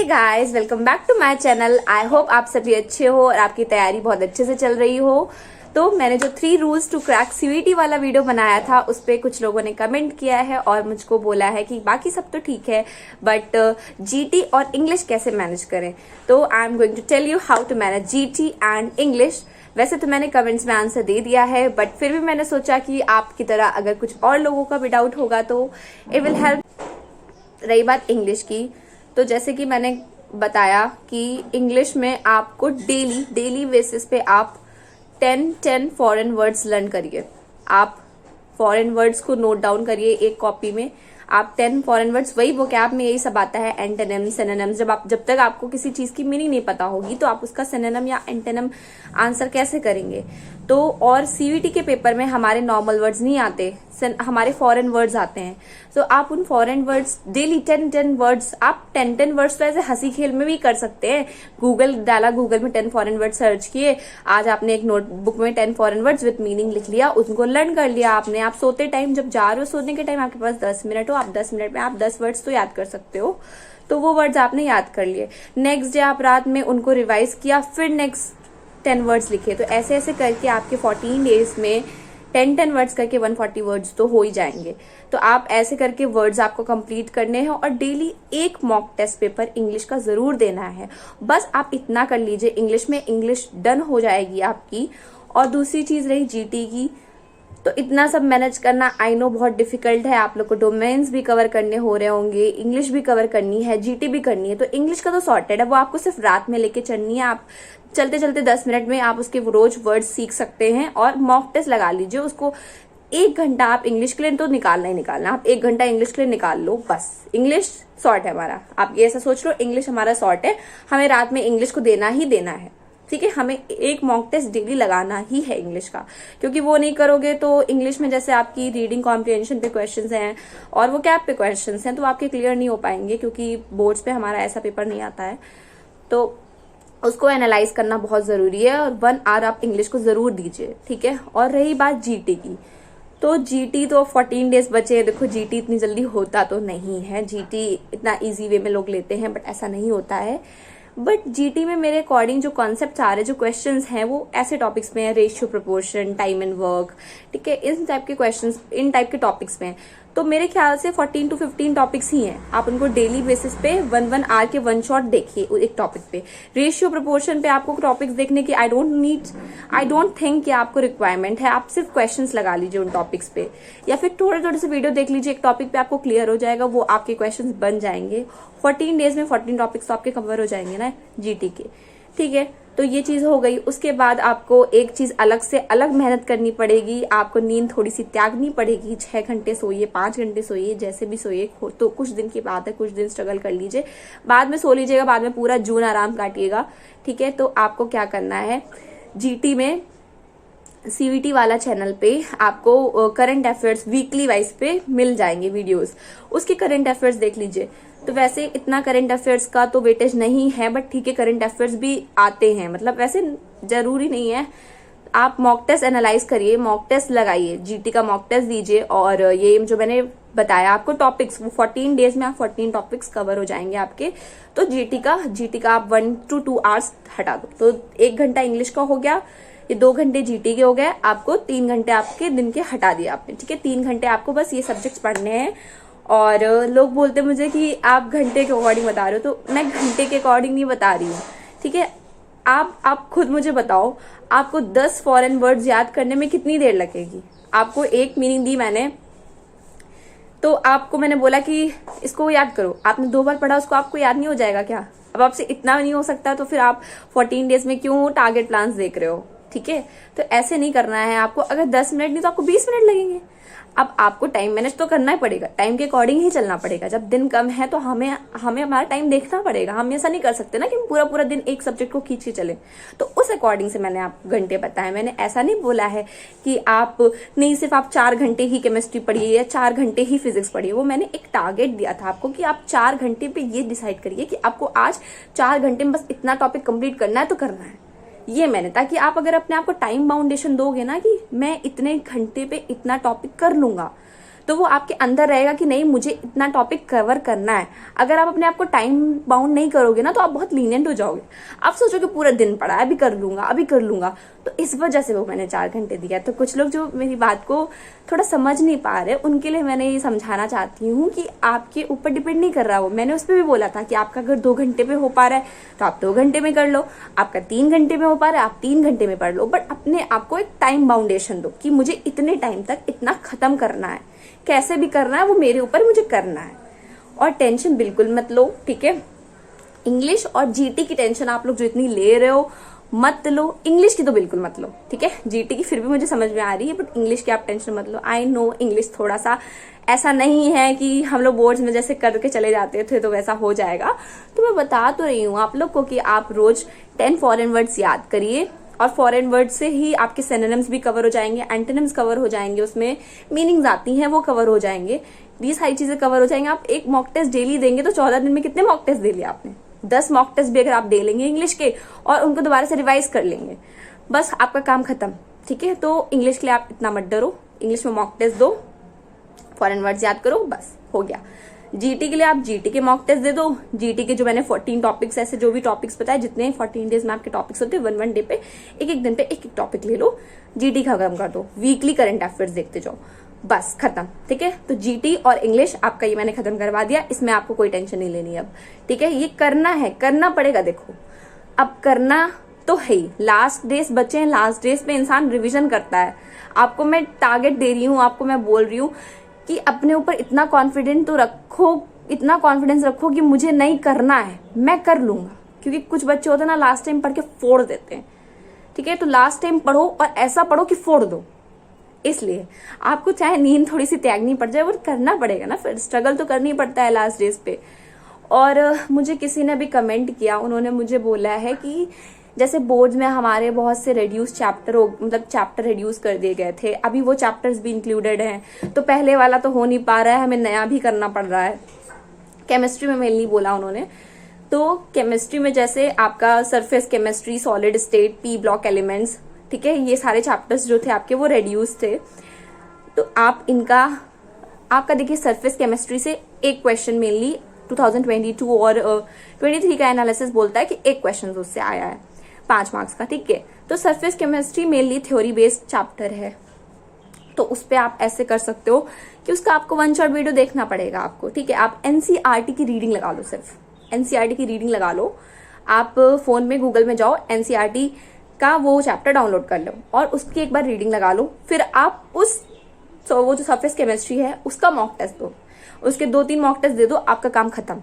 Hey guys, welcome back to my channel. I hope आप सभी अच्छे हो और आपकी तैयारी बहुत अच्छे से चल रही हो। तो मैंने जो 3 रूल्स टू क्रैक सीयूईटी वाला वीडियो बनाया था उस पे कुछ लोगों ने कमेंट किया है और मुझको बोला है कि बाकी सब तो ठीक है बट जीटी और इंग्लिश कैसे मैनेज करें। तो I am going to tell you how to manage GT and English. वैसे तो मैंने कमेंट्स में आंसर दे दिया है बट फिर भी मैंने सोचा कि आपकी तरह अगर कुछ और लोगों का भी डाउट होगा तो इट विल हेल्प। रही बात इंग्लिश की, तो जैसे कि मैंने बताया कि इंग्लिश में आपको डेली बेसिस पे आप 10 फॉरेन वर्ड्स लर्न करिए। आप फॉरेन वर्ड्स को नोट डाउन करिए एक कॉपी में। आप 10 फॉरेन वर्ड्स, वही वोकैब में यही सब आता है, एंटोनिम सिनोनिम्स। जब तक आपको किसी चीज की मीनिंग नहीं पता होगी तो आप उसका सिनोनिम या एंटोनिम आंसर कैसे करेंगे। तो और सीयूईटी के पेपर में हमारे नॉर्मल वर्ड्स नहीं आते, हमारे फॉरेन वर्ड्स आते हैं। तो आप उन फॉरेन वर्ड्स डेली 10 वर्ड्स, आप 10 वर्ड्स तो ऐसे हंसी खेल में भी कर सकते हैं। गूगल डाला, गूगल में 10 फॉरेन वर्ड्स सर्च किए, आज आपने एक नोटबुक में 10 फॉरेन वर्ड्स विद मीनिंग लिख लिया, उनको लर्न कर लिया आपने। आप सोते टाइम जब जा रहे हो, सोने के टाइम आपके पास 10 मिनट हो, आप 10 मिनट में आप 10 वर्ड्स तो याद कर सकते हो। तो वो वर्ड्स आपने याद कर लिए। नेक्स्ट डे आप रात में उनको रिवाइज किया, फिर नेक्स्ट 10 वर्ड्स लिखे। तो ऐसे ऐसे करके आपके 14 डेज में 10 वर्ड्स करके 140 वर्ड्स तो हो ही जाएंगे। तो आप ऐसे करके वर्ड्स आपको कंप्लीट करने हैं और डेली एक मॉक टेस्ट पेपर इंग्लिश का जरूर देना है। बस आप इतना कर लीजिए, इंग्लिश में इंग्लिश डन हो जाएगी आपकी। और दूसरी चीज रही जीटी की, तो इतना सब मैनेज करना आई नो बहुत डिफिकल्ट है। आप लोग को डोमेन्स भी कवर करने हो रहे होंगे, इंग्लिश भी कवर करनी है, जीटी भी करनी है। तो इंग्लिश का तो सॉर्टेड है, वो आपको सिर्फ रात में लेके चलनी है। आप चलते चलते 10 मिनट में आप उसके रोज वर्ड सीख सकते हैं और मॉक टेस्ट लगा लीजिए। उसको 1 घंटा आप इंग्लिश के लिए तो निकालना ही निकालना। आप 1 घंटा इंग्लिश के लिए निकाल लो, बस इंग्लिश सॉर्ट है हमारा। आप ये ऐसा सोच लो, इंग्लिश हमारा सॉर्ट है, हमें रात में इंग्लिश को देना ही देना है। ठीक है, हमें एक मॉक टेस्ट डेली लगाना ही है इंग्लिश का, क्योंकि वो नहीं करोगे तो इंग्लिश में जैसे आपकी रीडिंग कॉम्प्रिहेंशन पे क्वेश्चंस हैं और वो कैप पे क्वेश्चंस हैं, तो आपके क्लियर नहीं हो पाएंगे, क्योंकि बोर्ड्स पे हमारा ऐसा पेपर नहीं आता है। तो उसको एनालाइज करना बहुत जरूरी है और 1 आवर आप इंग्लिश को जरूर दीजिए। ठीक है। और रही बात जीटी की, तो जीटी तो 14 डेज बचे हैं। देखो, जीटी इतनी जल्दी होता तो नहीं है, जीटी इतना इजी वे में लोग लेते हैं बट ऐसा नहीं होता है। बट जीटी में मेरे अकॉर्डिंग जो कॉन्सेप्ट आ रहे हैं, जो क्वेश्चंस हैं, वो ऐसे टॉपिक्स में है, ratio, proportion, time and work. ठीक है, इस टाइप के क्वेश्चंस, इन टाइप के टॉपिक्स में। तो मेरे ख्याल से 14 to 15 टॉपिक्स ही हैं। आप उनको डेली बेसिस पे 1 आवर के 1 शॉट देखिए एक टॉपिक पे। रेशियो, प्रोपोर्शन पे आपको टॉपिक्स देखने की आई डोंट थिंक कि आपको रिक्वायरमेंट है। आप सिर्फ क्वेश्चंस लगा लीजिए उन टॉपिक्स पे, या फिर थोड़े थोड़े से वीडियो देख लीजिए, एक टॉपिक पे आपको क्लियर हो जाएगा, वो आपके क्वेश्चंस बन जाएंगे। 14 डेज में 14 टॉपिक्स तो आपके कवर हो जाएंगे ना जीटी के। ठीक है, तो ये चीज हो गई। उसके बाद आपको एक चीज अलग से अलग मेहनत करनी पड़ेगी। आपको नींद थोड़ी सी त्यागनी पड़ेगी। 6 घंटे सोइए, 5 घंटे सोइए, जैसे भी सोइए। तो कुछ दिन की बात है, कुछ दिन स्ट्रगल कर लीजिए, बाद में सो लीजिएगा, बाद में पूरा जून आराम काटिएगा। ठीक है, तो आपको क्या करना है, जीटी में सीयूईटी वाला चैनल पे आपको करंट अफेयर्स वीकली वाइज पे मिल जाएंगे वीडियोस, उसके करंट अफेयर्स देख लीजिए। तो वैसे इतना करंट अफेयर्स का तो वेटेज नहीं है, बट ठीक है, करंट अफेयर्स भी आते हैं, मतलब वैसे जरूरी नहीं है। आप मॉक टेस्ट एनालाइज करिए, मॉक टेस्ट लगाइए, जीटी का मॉक टेस्ट दीजिए। और ये जो मैंने बताया आपको टॉपिक्स, वो 14 डेज में आप 14 टॉपिक्स कवर हो जाएंगे आपके। तो जीटी का आप 1 to 2 आवर्स हटा दो, तो 1 घंटा इंग्लिश का हो गया, ये 2 घंटे जीटी के हो गए। आपको 3 घंटे आपके दिन के हटा दिया आपने। ठीक है, 3 घंटे आपको बस ये सब्जेक्ट्स पढ़ने हैं। और लोग बोलते मुझे कि आप घंटे के अकॉर्डिंग बता रहे हो, तो मैं घंटे के अकॉर्डिंग नहीं बता रही हूँ। ठीक है, आप खुद मुझे बताओ, आपको 10 फॉरेन वर्ड्स याद करने में कितनी देर लगेगी। आपको एक मीनिंग दी मैंने, तो आपको मैंने बोला कि इसको याद करो, आपने 2 बार पढ़ा, उसको आपको याद नहीं हो जाएगा क्या? अब आपसे इतना नहीं हो सकता तो फिर आप 14 डेज में क्यों टारगेट प्लान्स देख रहे हो? ठीक है, तो ऐसे नहीं करना है आपको। अगर 10 मिनट नहीं तो आपको 20 मिनट लगेंगे। अब आपको टाइम मैनेज तो करना ही पड़ेगा, टाइम के अकॉर्डिंग ही चलना पड़ेगा। जब दिन कम है तो हमें हमारा टाइम देखना पड़ेगा। हम ऐसा नहीं कर सकते ना कि पूरा पूरा दिन एक सब्जेक्ट को खींच के चले। तो उस अकॉर्डिंग से मैंने आप घंटे बताए। मैंने ऐसा नहीं बोला है कि आप नहीं सिर्फ आप 4 घंटे ही केमिस्ट्री पढ़िए या 4 घंटे ही फिजिक्स पढ़िए। वो मैंने एक टारगेट दिया था आपको कि आप 4 घंटे पे ये डिसाइड करिए कि आपको आज 4 घंटे में बस इतना टॉपिक कंप्लीट करना है तो करना है। ये मैंने, ताकि आप अगर अपने आप को टाइम बाउंडेशन दोगे ना कि मैं इतने घंटे पे इतना टॉपिक कर लूंगा, तो वो आपके अंदर रहेगा कि नहीं मुझे इतना टॉपिक कवर करना है। अगर आप अपने आप को टाइम बाउंड नहीं करोगे ना तो आप बहुत लीनियंट हो जाओगे। आप सोचोगे पूरा दिन पड़ा है, अभी कर लूंगा अभी कर लूंगा, तो इस वजह से वो मैंने 4 घंटे दिया। तो कुछ लोग जो मेरी बात को थोड़ा समझ नहीं पा रहे उनके लिए मैंने ये समझाना चाहती हूँ कि आपके ऊपर डिपेंड नहीं कर रहा वो। मैंने उस पर भी बोला था कि आपका अगर 2 घंटे में हो पा रहा है तो आप 2 घंटे में कर लो, आपका 3 घंटे में हो पा रहा है आप 3 घंटे में पढ़ लो, बट अपने आप को एक टाइम बाउंडेशन दो कि मुझे इतने टाइम तक इतना खत्म करना है, कैसे भी करना है वो मेरे ऊपर मुझे करना है। और टेंशन बिल्कुल मत लो, ठीक है। इंग्लिश और जीटी की टेंशन आप लोग जो इतनी ले रहे हो मत लो, इंग्लिश की तो बिल्कुल मत लो, ठीक है। जीटी की फिर भी मुझे समझ में आ रही है, बट इंग्लिश की आप टेंशन मत लो। आई नो इंग्लिश थोड़ा सा ऐसा नहीं है कि हम लोग बोर्ड्स में जैसे करके चले जाते थे तो वैसा हो जाएगा। तो मैं बता तो रही हूँ आप लोग को कि आप रोज 10 फॉरेन वर्ड्स याद करिए, और फॉरेन वर्ड से ही आपके सिनोनिम्स भी कवर हो जाएंगे, एंटोनिम्स कवर हो जाएंगे, उसमें मीनिंग्स आती हैं वो कवर हो जाएंगे, ये सारी चीजें कवर हो जाएंगे। आप एक मॉक टेस्ट डेली देंगे तो 14 दिन में कितने मॉक टेस्ट दे लिया आपने? 10 मॉक टेस्ट भी अगर आप दे लेंगे इंग्लिश के और उनको दोबारा से रिवाइज कर लेंगे, बस आपका काम खत्म, ठीक है। तो इंग्लिश के लिए आप इतना मत डरो, इंग्लिश में मॉक टेस्ट दो, फॉरेन वर्ड्स याद करो, बस हो गया। जीटी के लिए आप जीटी के मॉक टेस्ट दे दो। जीटी के जो मैंने 14 टॉपिक्स ऐसे जो भी टॉपिक्स बताए, जितने 14 डेज में आपके टॉपिक्स होते हैं, 1 डे पे एक दिन पे एक टॉपिक ले लो, जीटी खत्म कर दो। वीकली करंट अफेयर्स देखते जाओ, बस खत्म, ठीक है। तो जीटी और इंग्लिश आपका ये मैंने खत्म करवा दिया, इसमें आपको कोई टेंशन नहीं लेनी अब, ठीक है। ये करना है, करना पड़ेगा, देखो अब करना तो है ही। लास्ट डेज बचे हैं, लास्ट डेज पे इंसान रिविजन करता है। आपको मैं टारगेट दे रही हूँ, आपको मैं बोल रही हूँ कि अपने ऊपर इतना कॉन्फिडेंस तो रखो, इतना कॉन्फिडेंस रखो कि मुझे नहीं करना है, मैं कर लूंगा। क्योंकि कुछ बच्चे होते हैं ना लास्ट टाइम पढ़ के फोड़ देते हैं, ठीक है। तो लास्ट टाइम पढ़ो और ऐसा पढ़ो कि फोड़ दो। इसलिए आपको चाहे नींद थोड़ी सी त्यागनी पड़ जाए, वो करना पड़ेगा ना, फिर स्ट्रगल तो करनी पड़ता है लास्ट डेज पे। और मुझे किसी ने भी कमेंट किया, उन्होंने मुझे बोला है कि जैसे बोर्ड्स में हमारे बहुत से रिड्यूस चैप्टर मतलब चैप्टर रिड्यूस कर दिए गए थे, अभी वो चैप्टर्स भी इंक्लूडेड हैं, तो पहले वाला तो हो नहीं पा रहा है, हमें नया भी करना पड़ रहा है। केमिस्ट्री में मेनली बोला उन्होंने, तो केमिस्ट्री में जैसे आपका surface chemistry, solid state, P block elements, ठीक है, ये सारे चैप्टर्स जो थे आपके वो रिड्यूस थे। तो आप इनका आपका देखिए सरफेस केमिस्ट्री से एक क्वेश्चन मेनली 2022 और 23 का एनालिसिस बोलता है कि एक क्वेश्चन उससे आया है 5 मार्क्स का, ठीक है। तो surface chemistry mainly theory based chapter है, तो उस पे आप ऐसे कर सकते हो कि उसका आपको 1 शॉट वीडियो देखना पड़ेगा आपको, ठीक है। आप एनसीईआरटी की रीडिंग लगा लो, सिर्फ एनसीईआरटी की रीडिंग लगा लो। आप फोन में गूगल में जाओ, एनसीईआरटी का वो चैप्टर डाउनलोड कर लो और उसकी एक बार रीडिंग लगा लो। फिर आप वो जो सरफेस केमिस्ट्री है उसका मॉक टेस्ट दो, उसके 2-3 मॉक टेस्ट दे दो, आपका काम खत्म।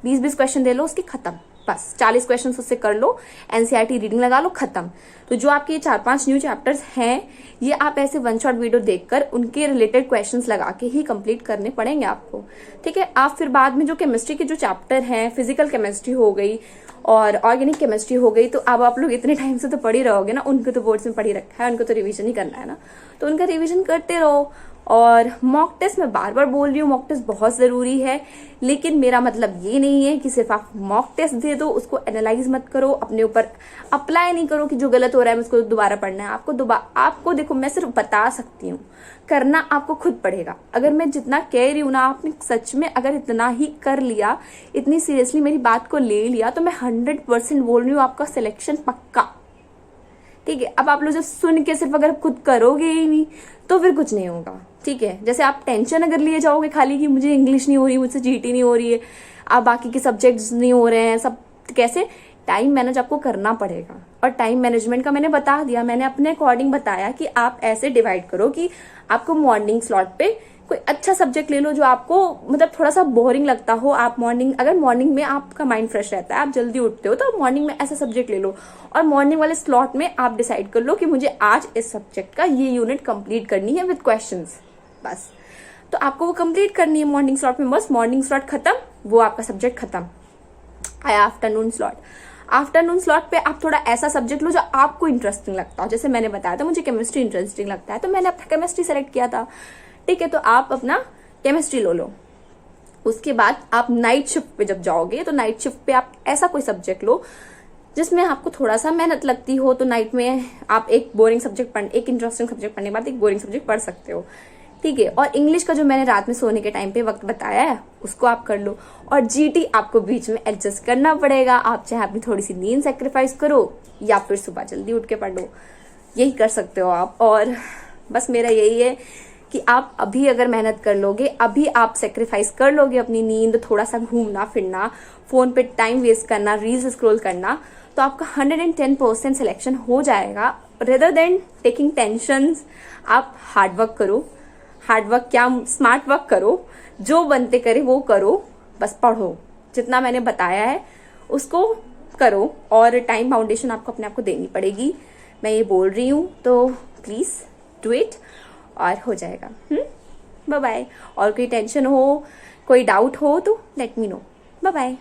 20-20 क्वेश्चन दे लो उसके, खत्म, बस 40 क्वेश्चन उससे कर लो, एनसीईआरटी रीडिंग लगा लो, खत्म। तो जो आपके 4-5 न्यू चैप्टर्स हैं, ये आप ऐसे 1 शॉट वीडियो देखकर उनके रिलेटेड क्वेश्चंस लगा के ही कंप्लीट करने पड़ेंगे आपको, ठीक है। आप फिर बाद में जो केमिस्ट्री के जो चैप्टर हैं, फिजिकल केमिस्ट्री हो गई और ऑर्गेनिक केमिस्ट्री हो गई, तो अब आप लोग इतने टाइम से तो पढ़ ही रहोगे ना, उनको तो बोर्ड्स में पढ़ ही रखा है, उनको तो रिवीजन ही करना है ना, तो उनका रिवीजन करते रहो। और मॉक टेस्ट मैं बार बार बोल रही हूँ, मॉक टेस्ट बहुत जरूरी है, लेकिन मेरा मतलब ये नहीं है कि सिर्फ आप मॉक टेस्ट दे दो, उसको एनालाइज मत करो, अपने ऊपर अप्लाई नहीं करो कि जो गलत हो रहा है उसको दोबारा पढ़ना है। आपको देखो, मैं सिर्फ बता सकती हूँ, करना आपको खुद पड़ेगा। अगर मैं जितना कह रही हूँ ना, आपने सच में अगर इतना ही कर लिया, इतनी सीरियसली मेरी बात को ले लिया, तो मैं 100% बोल रही हूँ आपका सिलेक्शन पक्का, ठीक है। अब आप लोग जब सुन के सिर्फ अगर खुद करोगे ही नहीं तो फिर कुछ नहीं होगा, ठीक है। जैसे आप टेंशन अगर लिए जाओगे खाली कि मुझे इंग्लिश नहीं हो रही, मुझसे जीटी नहीं हो रही है, आप बाकी के सब्जेक्ट्स नहीं हो रहे हैं सब, कैसे? टाइम मैनेज आपको करना पड़ेगा। और टाइम मैनेजमेंट का मैंने बता दिया, मैंने अपने अकॉर्डिंग बताया कि आप ऐसे डिवाइड करो कि आपको मॉर्निंग स्लॉट पे कोई अच्छा सब्जेक्ट ले लो जो आपको मतलब थोड़ा सा बोरिंग लगता हो। आप अगर मॉर्निंग में आपका माइंड फ्रेश रहता है, आप जल्दी उठते हो, तो मॉर्निंग में ऐसा सब्जेक्ट ले लो और मॉर्निंग वाले स्लॉट में आप डिसाइड कर लो कि मुझे आज इस सब्जेक्ट का ये यूनिट कंप्लीट करनी है विद क्वेश्चंस, बस। तो आपको वो कंप्लीट करनी है मॉर्निंग स्लॉट में, बस मॉर्निंग स्लॉट खत्म, वो आपका सब्जेक्ट खत्म। आया आफ्टरनून स्लॉट। आफ्टरनून स्लॉट पे आप थोड़ा ऐसा सब्जेक्ट लो जो आपको इंटरेस्टिंग लगता हो। जैसे मैंने बताया था मुझे केमिस्ट्री इंटरेस्टिंग लगता है, तो मैंने अपना केमिस्ट्री सेलेक्ट किया था, ठीक है। तो आप अपना केमिस्ट्री लो। उसके बाद आप नाइट शिफ्ट पे जब जाओगे, तो नाइट शिफ्ट पे आप ऐसा कोई सब्जेक्ट लो जिसमें आपको थोड़ा सा मेहनत लगती हो। तो नाइट में आप एक इंटरेस्टिंग सब्जेक्ट पढ़ने के बाद एक बोरिंग सब्जेक्ट पढ़ सकते हो, ठीक है। और इंग्लिश का जो मैंने रात में सोने के टाइम पे वक्त बताया है उसको आप कर लो। और जीटी आपको बीच में एडजस्ट करना पड़ेगा, आप चाहे अपनी थोड़ी सी नींद सेक्रीफाइस करो या फिर सुबह जल्दी उठ के पढ़ लो, यही कर सकते हो आप। और बस मेरा यही है कि आप अभी अगर मेहनत कर लोगे, अभी आप सेक्रीफाइस कर लोगे अपनी नींद, थोड़ा सा घूमना फिरना, फोन पे टाइम वेस्ट करना, रील्स स्क्रॉल करना, तो आपका 110% सिलेक्शन हो जाएगा। रेदर देन टेकिंग टेंशन, आप हार्डवर्क करो। हार्डवर्क क्या, स्मार्ट वर्क करो, जो बनते करे वो करो, बस पढ़ो, जितना मैंने बताया है उसको करो। और टाइम फाउंडेशन आपको अपने आप को देनी पड़ेगी, मैं ये बोल रही हूँ, तो प्लीज डू इट और हो जाएगा। Bye bye. और कोई टेंशन हो, कोई डाउट हो तो let me know. Bye bye.